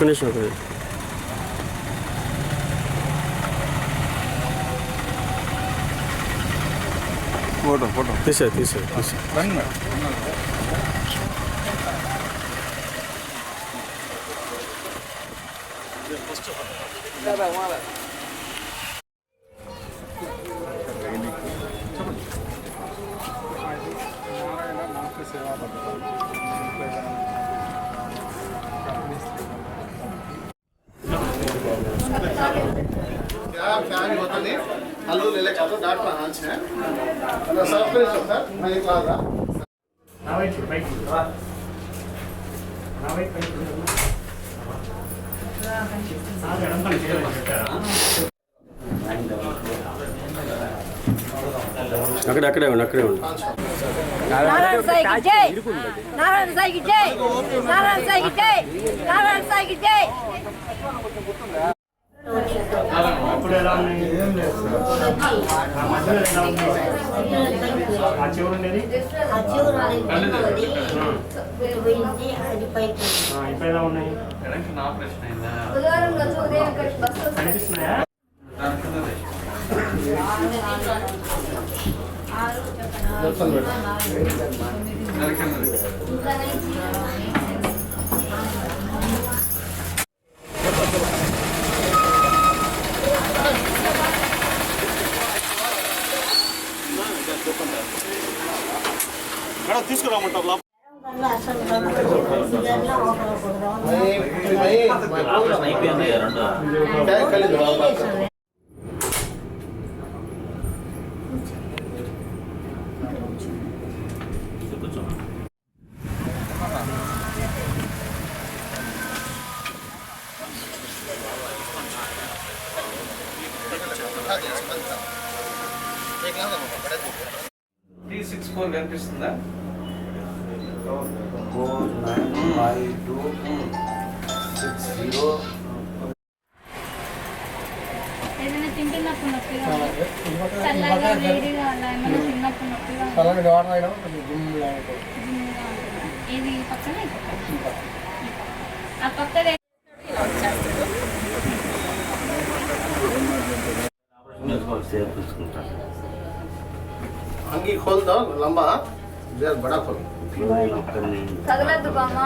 నిమిషం photo photo తీసే రండి మేడం. फैन होता नहीं हल्लू ले ले चाहो डाट पर हांच है अगर सब करे सब सर मैं एक लाग रहा ना वेट అక్కడే ఉండి నారాయణ సాయికి జై నారాయణ సాయికి జై నారాయణ సాయికి జై నారాయణ సాయికి జై అప్పుడు ఎలా ఉన్నాయి ఆ చివరి ఉండేది ఇప్పుడు ఎలా ఉన్నాయి కనిపిస్తున్నాయా తీసుకురామంటారు కనిపిస్తుందా ఏదైనా తింటున్నప్పుడు నొప్పిగా చల్లగా వేడిగా అలా ఏమైనా తిన్నప్పుడు నొప్పిగా ఇది పక్కన ఆ పక్కన अंगी खोल दो लंबा जरा बड़ा खोल తగలద్దు బామ్మ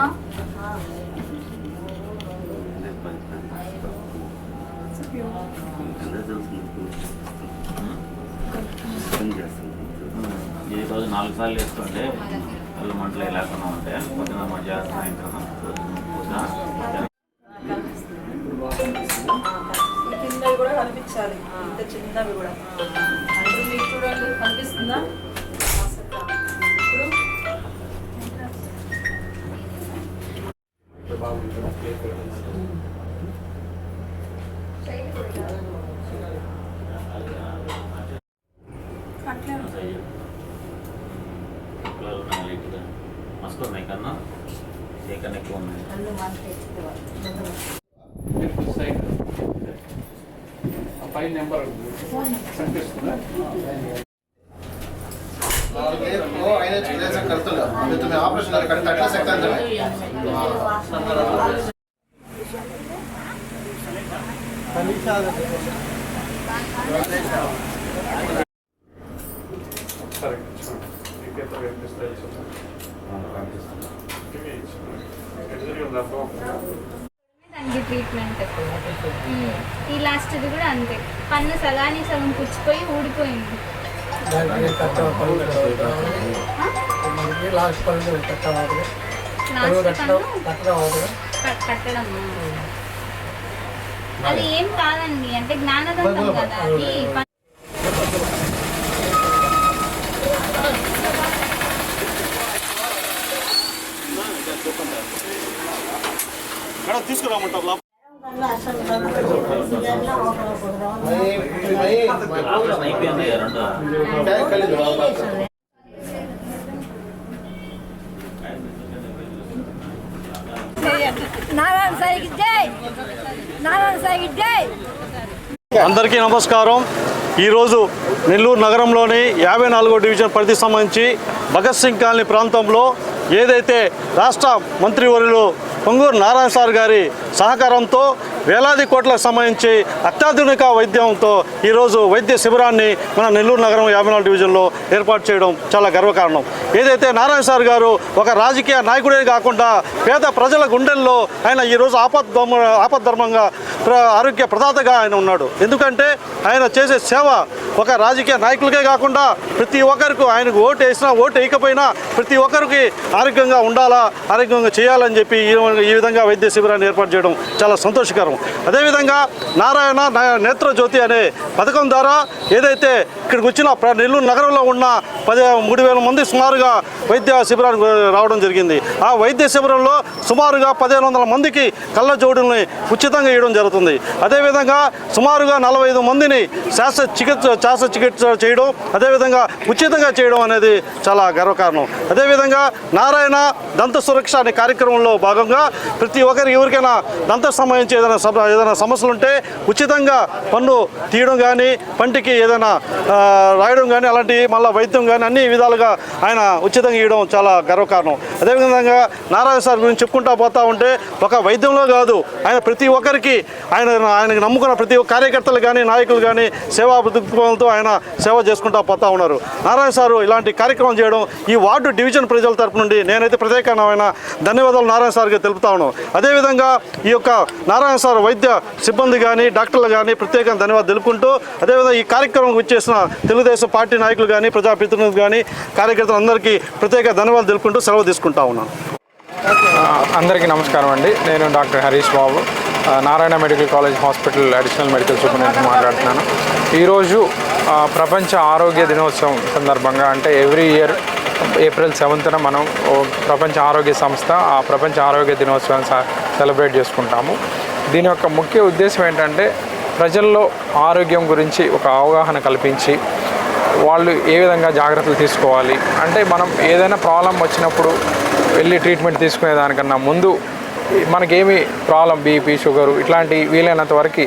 ఈ రోజు 4 సార్లు వేస్తుంటే కళ్ళు మంటలు లేకుండా ఉంటాయి. పొద్దున మధ్యాహ్నం సాయంత్రం చిన్నవి కూడా కనిపించాలి, ఇంత చిన్నవి కూడా అంటే మీకు చూడండి కనిపిస్తుందా? మస్తు ఉన్నాయి కన్నా ఏ కన్నా ఎక్కువ ఉన్నాయి. ఫైల్ నెంబర్ కనిపిస్తుందా? वो आईने चले से करते हो अभी तुम्हें ऑपरेशन कर कटला सकता है దానికి ట్రీట్మెంట్ ఈ లాస్ట్ది కూడా అంతే. పన్ను సగానికి సగం పుచ్చిపోయి ఊడిపోయింది. కట్టడం అది ఏం కాదండి, అంటే జ్ఞానదంతం కదా అది. తీసుకురామంటారు అయిపోయింది రెండు. నారాయణ సాయికి జై నారాయణ సాయికి జై. అందరికీ నమస్కారం. ఈరోజు నెల్లూరు నగరంలోని 54వ డివిజన్ పరిధికి సంబంధించి భగత్ సింగ్ కాలనీ ప్రాంతంలో ఏదైతే రాష్ట్ర మంత్రివర్యులు పొంగూరు నారాయణ సార్ గారి సహకారంతో వేలాది కోట్లకు సంబంధించి అత్యాధునిక వైద్యంతో ఈరోజు వైద్య శిబిరాన్ని మన నెల్లూరు నగరం 54 డివిజన్లో ఏర్పాటు చేయడం చాలా గర్వకారణం. ఏదైతే నారాయణ సార్ గారు ఒక రాజకీయ నాయకుడే కాకుండా పేద ప్రజల గుండెల్లో ఆయన ఈరోజు ఆపద్ధర్మంగా ఆరోగ్య ప్రదాతగా ఆయన ఉన్నాడు. ఎందుకంటే ఆయన చేసే సేవ ఒక రాజకీయ నాయకులకే కాకుండా ప్రతి ఒక్కరికి ఆయనకు ఓటు వేసినా ఓటు వేయకపోయినా ప్రతి ఒక్కరికి ఆరోగ్యంగా ఉండాలా, ఆరోగ్యంగా చేయాలని చెప్పి ఈ విధంగా వైద్య శిబిరాన్ని ఏర్పాటు చేయడం చాలా సంతోషకరం. అదేవిధంగా నారాయణ నేత్రజ్యోతి అనే పథకం ద్వారా ఏదైతే ఇక్కడికి వచ్చిన నెల్లూరు నగరంలో ఉన్న 3,000 మంది సుమారుగా వైద్య శిబిరానికి రావడం జరిగింది. ఆ వైద్య శిబిరంలో సుమారుగా 1,500 మందికి కళ్ళజోడుల్ని ఉచితంగా ఇవ్వడం జరుగుతుంది. అదేవిధంగా సుమారుగా 45 మందిని శస్త్రచికిత్స చేయడం, అదేవిధంగా ఉచితంగా చేయడం అనేది చాలా గర్వకారణం. అదేవిధంగా నారాయణ దంత సురక్ష అనే కార్యక్రమంలో భాగంగా ప్రతి ఒక్కరికి ఎవరికైనా దంత సంబంధించి ఏదైనా సమస్యలు ఉంటే ఉచితంగా పన్ను తీయడం కానీ, పంటికి ఏదైనా రాయడం కానీ, అలాంటి మళ్ళీ వైద్యం కానీ అన్ని విధాలుగా ఆయన ఉచితంగా ఇవ్వడం చాలా గర్వకారణం. అదేవిధంగా నారాయణ సార్ గురించి చెప్పుకుంటా పోతా ఉంటే ఒక వైద్యంలో కాదు, ఆయన ప్రతి ఒక్కరికి ఆయనకు నమ్ముకున్న ప్రతి ఒక్క కార్యకర్తలు కానీ, నాయకులు కానీ సేవా దృక్పథంతో ఆయన సేవ చేసుకుంటా పోతా ఉన్నారు. నారాయణ సారు ఇలాంటి కార్యక్రమం చేయడం ఈ వార్డు డివిజన్ ప్రజల తరపు నుండి నేనైతే ప్రత్యేకమైన ధన్యవాదాలు నారాయణ సార్కి తెలుపుతా ఉన్నాను. అదేవిధంగా ఈ యొక్క నారాయణ సార్ వైద్య సిబ్బంది కానీ, డాక్టర్లు కానీ ప్రత్యేకంగా ధన్యవాదాలు తెలుపుకుంటూ, అదేవిధంగా ఈ కార్యక్రమం వచ్చేసిన తెలుగుదేశం పార్టీ నాయకులు కానీ, ప్రజాప్రతినిధులు కానీ, కార్యకర్తలందరికీ ప్రత్యేక ధన్యవాదాలు తెలుపుకుంటూ సెలవు తీసుకుంటా ఉన్నాను. అందరికీ నమస్కారం అండి. నేను doctor Harish Babu, Narayana medical college hospital additional medical superintendent మాట్లాడుతున్నాను. ఈరోజు ప్రపంచ ఆరోగ్య దినోత్సవం సందర్భంగా, అంటే ఎవ్రీ ఇయర్ ఏప్రిల్ 7న మనం ప్రపంచ ఆరోగ్య సంస్థ ఆ ప్రపంచ ఆరోగ్య దినోత్సవాన్ని సెలబ్రేట్ చేసుకుంటాము. దీని యొక్క ముఖ్య ఉద్దేశం ఏంటంటే ప్రజల్లో ఆరోగ్యం గురించి ఒక అవగాహన కల్పించి వాళ్ళు ఏ విధంగా జాగ్రత్తలు తీసుకోవాలి, అంటే మనం ఏదైనా ప్రాబ్లం వచ్చినప్పుడు వెళ్ళి ట్రీట్మెంట్ తీసుకునే దానికన్నా ముందు మనకేమి ప్రాబ్లం బీపీ, షుగరు ఇట్లాంటి వీలైనంత వరకు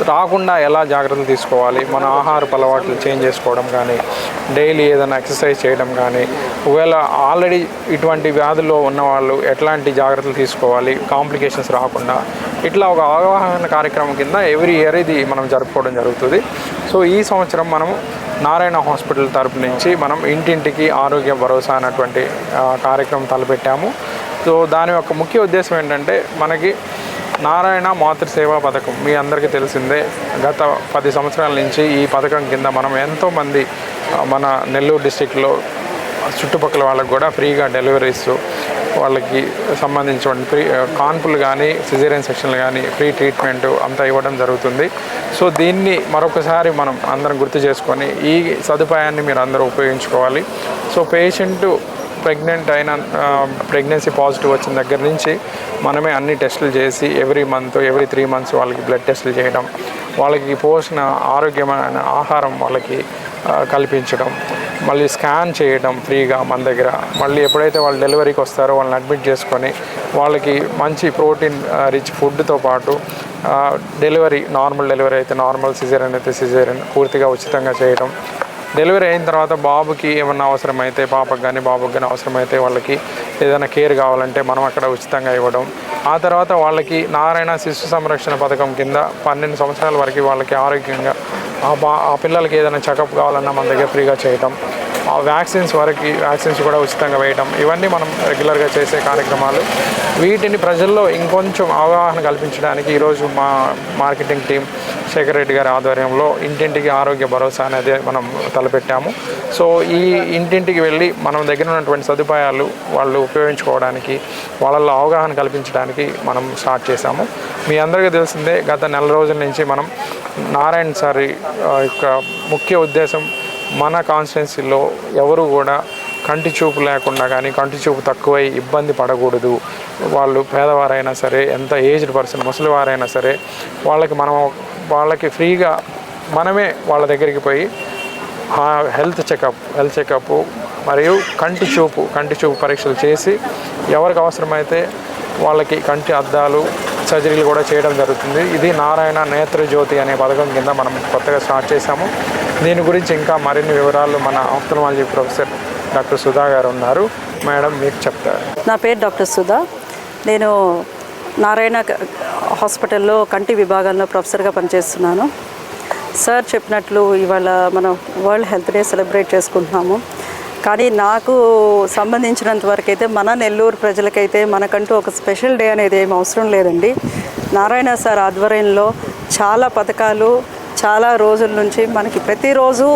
రాకుండా ఎలా జాగ్రత్తలు తీసుకోవాలి, మన ఆహారపు అలవాట్లు చేంజ్ చేసుకోవడం కానీ, డైలీ ఏదైనా ఎక్సర్సైజ్ చేయడం కానీ, ఒకవేళ ఆల్రెడీ ఇటువంటి వ్యాధుల్లో ఉన్నవాళ్ళు ఎట్లాంటి జాగ్రత్తలు తీసుకోవాలి కాంప్లికేషన్స్ రాకుండా, ఇట్లా ఒక అవగాహన కార్యక్రమం కింద ఎవ్రీ ఇయర్ ఇది మనం జరుపుకోవడం జరుగుతుంది. సో ఈ సంవత్సరం మనము నారాయణ హాస్పిటల్ తరపు నుంచి మనం ఇంటింటికి ఆరోగ్య భరోసా అన్నటువంటి కార్యక్రమం తలపెట్టాము. సో దాని యొక్క ముఖ్య ఉద్దేశం ఏంటంటే మనకి నారాయణ మాతృసేవా పథకం మీ అందరికీ తెలిసిందే. గత 10 సంవత్సరాల నుంచి ఈ పథకం కింద మనం ఎంతోమంది మన నెల్లూరు డిస్టిక్లో చుట్టుపక్కల వాళ్ళకు కూడా ఫ్రీగా డెలివరీస్, వాళ్ళకి సంబంధించిన ఫ్రీ కాన్పులు కానీ, సిజేరియన్ సెక్షన్లు కానీ, ఫ్రీ ట్రీట్మెంట్ అంతా ఇవ్వడం జరుగుతుంది. సో దీన్ని మరొకసారి మనం అందరం గుర్తు చేసుకొని ఈ సదుపాయాన్ని మీరు అందరూ ఉపయోగించుకోవాలి. సో పేషెంట్ ప్రెగ్నెన్సీ పాజిటివ్ వచ్చిన దగ్గర నుంచి మనమే అన్ని టెస్టులు చేసి ఎవ్రీ 3 మంత్స్ వాళ్ళకి బ్లడ్ టెస్టులు చేయడం, వాళ్ళకి పోషణ ఆరోగ్యమైన ఆహారం వాళ్ళకి కల్పించడం, మళ్ళీ స్కాన్ చేయడం ఫ్రీగా మన దగ్గర. మళ్ళీ ఎప్పుడైతే వాళ్ళు డెలివరీకి వస్తారో వాళ్ళని అడ్మిట్ చేసుకొని వాళ్ళకి మంచి ప్రోటీన్ రిచ్ ఫుడ్తో పాటు నార్మల్ డెలివరీ అయితే నార్మల్, సిజేరియన్ అయితే సిజేరియన్ పూర్తిగా ఉచితంగా చేయడం. డెలివరీ అయిన తర్వాత బాబుకి ఏమన్నా అవసరమైతే, పాపకు కానీ బాబుకి కానీ అవసరమైతే వాళ్ళకి ఏదైనా కేర్ కావాలంటే మనం అక్కడ ఉచితంగా ఇవ్వడం. ఆ తర్వాత వాళ్ళకి నారాయణ శిశు సంరక్షణ పథకం కింద 12 సంవత్సరాల వరకు వాళ్ళకి ఆరోగ్యంగా ఆ పిల్లలకి ఏదైనా చెకప్ కావాలన్నా మన దగ్గర ఫ్రీగా చేయటం. ఆ వ్యాక్సిన్స్ కూడా ఉచితంగా వేయటం. ఇవన్నీ మనం రెగ్యులర్గా చేసే కార్యక్రమాలు. వీటిని ప్రజల్లో ఇంకొంచెం అవగాహన కల్పించడానికి ఈరోజు మా మార్కెటింగ్ టీం శేఖర్ రెడ్డి గారి ఆధ్వర్యంలో ఇంటింటికి ఆరోగ్య భరోసా అనేది మనం తలపెట్టాము. సో ఈ ఇంటింటికి వెళ్ళి మనం దగ్గర ఉన్నటువంటి సదుపాయాలు వాళ్ళు ఉపయోగించుకోవడానికి, వాళ్ళల్లో అవగాహన కల్పించడానికి మనం స్టార్ట్ చేశాము. మీ అందరికీ తెలిసిందే, గత 4 రోజుల నుంచి మనం నారాయణ సార్ యొక్క ముఖ్య ఉద్దేశం మన కాన్స్టిట్యున్సీలో ఎవరు కూడా కంటి చూపు లేకుండా కానీ, కంటి చూపు తక్కువై ఇబ్బంది పడకూడదు. వాళ్ళు పేదవారైనా సరే, ఎంత ఏజ్డ్ పర్సన్ ముసలివారైనా సరే, వాళ్ళకి ఫ్రీగా మనమే వాళ్ళ దగ్గరికి పోయి హెల్త్ చెకప్ మరియు కంటి చూపు పరీక్షలు చేసి ఎవరికి అవసరమైతే వాళ్ళకి కంటి అద్దాలు సర్జరీలు కూడా చేయడం జరుగుతుంది. ఇది నారాయణ నేత్రజ్యోతి అనే పథకం కింద మనం కొత్తగా స్టార్ట్ చేశాము. దీని గురించి ఇంకా మరిన్ని వివరాలు మన ఆఫ్థల్మాలజీ ప్రొఫెసర్ డాక్టర్ సుధా గారు ఉన్నారు. మేడం, మీకు చెప్తారు. నా పేరు డాక్టర్ సుధా. నేను నారాయణ హాస్పిటల్లో కంటి విభాగంలో ప్రొఫెసర్గా పనిచేస్తున్నాను. సార్ చెప్పినట్లు ఇవాళ మనం వరల్డ్ హెల్త్ డే సెలబ్రేట్ చేసుకుంటున్నాము. కానీ నాకు సంబంధించినంత వరకు అయితే మన నెల్లూరు ప్రజలకైతే మనకంటూ ఒక స్పెషల్ డే అనేది ఏం అవసరం లేదండి. నారాయణ సార్ ఆధ్వర్యంలో చాలా పథకాలు చాలా రోజుల నుంచి మనకి ప్రతిరోజు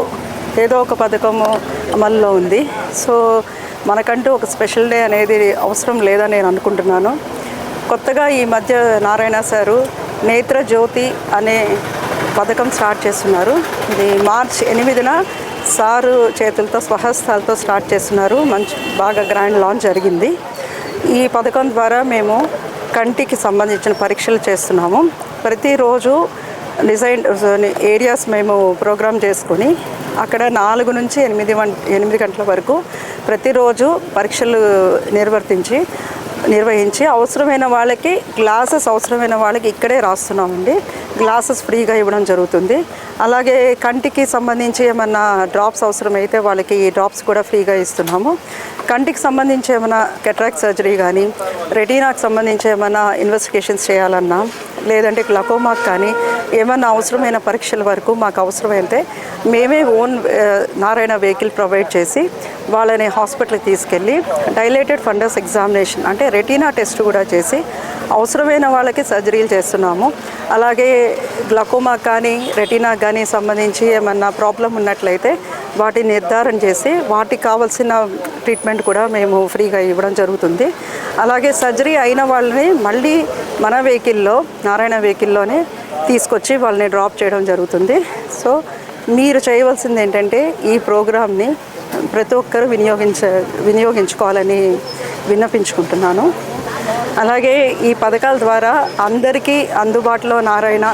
ఏదో ఒక పథకము అమల్లో ఉంది. సో మనకంటూ ఒక స్పెషల్ డే అనేది అవసరం లేదని నేను అనుకుంటున్నాను. కొత్తగా ఈ మధ్య నారాయణ సారు నేత్ర జ్యోతి అనే పథకం స్టార్ట్ చేస్తున్నారు. ఇది మార్చ్ 8న సారు చేతులతో స్వహస్తాలతో స్టార్ట్ చేస్తున్నారు. బాగా గ్రాండ్ లాంచ్ జరిగింది. ఈ పథకం ద్వారా మేము కంటికి సంబంధించిన పరీక్షలు చేస్తున్నాము. ప్రతిరోజు డిజైన్ ఏరియాస్ మేము ప్రోగ్రామ్ చేసుకొని అక్కడ 4 నుంచి 8 గంటల వరకు ప్రతిరోజు పరీక్షలు నిర్వహించి అవసరమైన వాళ్ళకి గ్లాసెస్ అవసరమైన వాళ్ళకి ఇక్కడే రాస్తున్నామండి. గ్లాసెస్ ఫ్రీగా ఇవ్వడం జరుగుతుంది. అలాగే కంటికి సంబంధించి ఏమన్నా డ్రాప్స్ అవసరమైతే వాళ్ళకి ఈ డ్రాప్స్ కూడా ఫ్రీగా ఇస్తున్నాము. కంటికి సంబంధించి ఏమైనా కెటరాక్ట్ సర్జరీ కానీ రెటీనాకు సంబంధించి ఏమైనా ఇన్వెస్టిగేషన్స్ చేయాలన్నా లేదంటే గ్లకోమాకి కానీ ఏమైనా అవసరమైన పరీక్షల వరకు మాకు అవసరమైతే మేమే ఓన్ నారాయణ వెహికల్ ప్రొవైడ్ చేసి వాళ్ళని హాస్పిటల్కి తీసుకెళ్ళి డైలేటెడ్ ఫండస్ ఎగ్జామినేషన్ అంటే రెటీనా టెస్ట్ కూడా చేసి అవసరమైన వాళ్ళకి సర్జరీలు చేస్తున్నాము. అలాగే గ్లకోమా కానీ రెటీనా కానీ సంబంధించి ఏమన్నా ప్రాబ్లం ఉన్నట్లయితే వాటిని నిర్ధారణ చేసి వాటికి కావాల్సిన ట్రీట్మెంట్ కూడా మేము ఫ్రీగా ఇవ్వడం జరుగుతుంది. అలాగే సర్జరీ అయిన వాళ్ళని మళ్ళీ మన వెహికల్లో నారాయణ వెహికల్లోనే తీసుకొచ్చి వాళ్ళని డ్రాప్ చేయడం జరుగుతుంది. సో మీరు చేయవలసింది ఏంటంటే ఈ ప్రోగ్రామ్ని ప్రతి ఒక్కరూ వినియోగించుకోవాలని విన్నపించుకుంటున్నాను. అలాగే ఈ పథకాల ద్వారా అందరికీ అందుబాటులో నారాయణ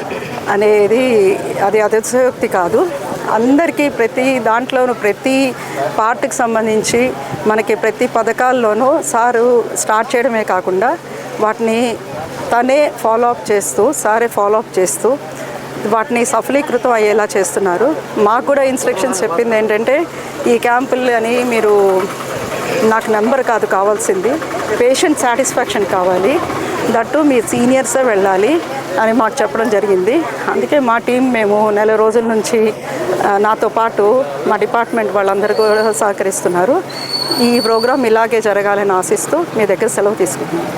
అనేది అది అతిశయోక్తి కాదు. అందరికీ ప్రతి దాంట్లోనూ ప్రతి పార్ట్కి సంబంధించి మనకి ప్రతి పథకాల్లోనూ సారు స్టార్ట్ చేయడమే కాకుండా వాటిని తనే సారే ఫాలో అప్ చేస్తూ వాటిని సఫలీకృతం అయ్యేలా చేస్తున్నారు. మాకు కూడా ఇన్స్ట్రక్షన్స్ చెప్పింది ఏంటంటే ఈ క్యాంపులు అని మీరు నాకు నెంబర్ కాదు కావాల్సింది, పేషెంట్ సాటిస్ఫాక్షన్ కావాలి, దట్టు మీ సీనియర్సే వెళ్ళాలి అని మాకు చెప్పడం జరిగింది. అందుకే మా టీం మేము నెల రోజుల నుంచి నాతో పాటు మా డిపార్ట్మెంట్ వాళ్ళందరూ కూడా సహకరిస్తున్నారు. ఈ ప్రోగ్రాం ఇలాగే జరగాలని ఆశిస్తూ మీ దగ్గర సెలవు తీసుకుంటున్నాను.